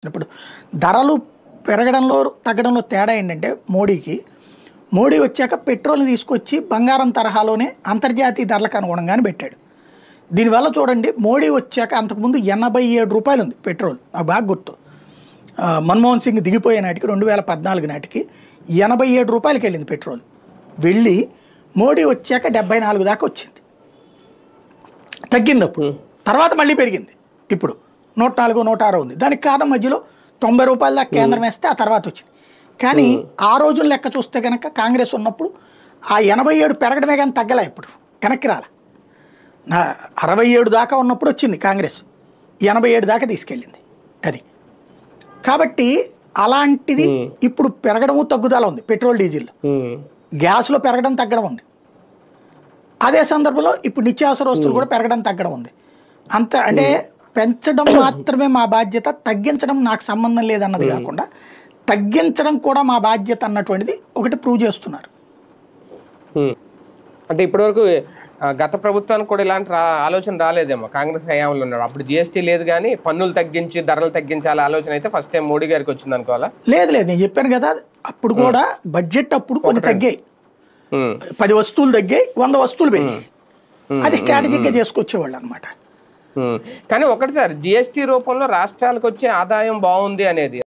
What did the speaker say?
ఇప్పుడు ధరలు పెరగడంలో తగ్గడంలో తేడా ఏంటంటే మోడీ వచ్చాక పెట్రోల్ని తీసుకొచ్చి బంగారం తరహాలోనే అంతర్జాతీయ ధరలకు అనుగుణంగానే పెట్టాడు. దీనివల్ల చూడండి మోడీ వచ్చాక అంతకుముందు 87 రూపాయలు ఉంది పెట్రోల్, నాకు బాగా గుర్తు. మన్మోహన్ సింగ్ దిగిపోయే నాటికి 2014 నాటికి 87 రూపాయలకి వెళ్ళింది పెట్రోల్. వెళ్ళి మోడీ వచ్చాక 74 దాకా వచ్చింది, తగ్గింది. అప్పుడు తర్వాత మళ్ళీ పెరిగింది, ఇప్పుడు 104 106 ఉంది. దానికి కారణం మధ్యలో 90 రూపాయల దాకా కేంద్రం వేస్తే ఆ తర్వాత వచ్చింది. కానీ ఆ రోజుల లెక్క చూస్తే కనుక కాంగ్రెస్ ఉన్నప్పుడు ఆ 87 పెరగడమే కానీ తగ్గలే, ఇప్పుడు వెనక్కి రాల. 67 దాకా ఉన్నప్పుడు వచ్చింది కాంగ్రెస్, 87 దాకా తీసుకెళ్ళింది అది. కాబట్టి అలాంటిది ఇప్పుడు పెరగడము తగ్గుదల ఉంది. పెట్రోల్ డీజిల్ గ్యాస్లో పెరగడం తగ్గడం ఉంది. అదే సందర్భంలో ఇప్పుడు నిత్యావసర వస్తువులు కూడా పెరగడం తగ్గడం ఉంది. అంత అంటే పెంచడం మాత్రమే మా బాధ్యత, తగ్గించడం నాకు సంబంధం లేదన్నది కాకుండా తగ్గించడం కూడా మా బాధ్యత అన్నటువంటిది ఒకటి ప్రూవ్ చేస్తున్నారు. అంటే ఇప్పటివరకు గత ప్రభుత్వానికి కూడా ఇలాంటి ఆలోచన రాలేదేమో. కాంగ్రెస్ హయాంలో ఉన్నారు అప్పుడు జిఎస్టీ లేదు, కానీ పన్నులు తగ్గించి ధరలు తగ్గించాలి ఆలోచన అయితే ఫస్ట్ టైం మోడీ గారికి వచ్చింది అనుకోవాలా? లేదు, నేను చెప్పాను కదా, అప్పుడు కూడా బడ్జెట్ అప్పుడు కొన్ని తగ్గాయి, 10 వస్తువులు తగ్గాయి, 100 వస్తువులు పెరిగాయి. అది స్ట్రాటజిక్గా చేసుకొచ్చేవాళ్ళు అనమాట. కానీ ఒకటి సార్, జిఎస్టీ రూపంలో రాష్ట్రాలకు వచ్చే ఆదాయం బాగుంది అనేది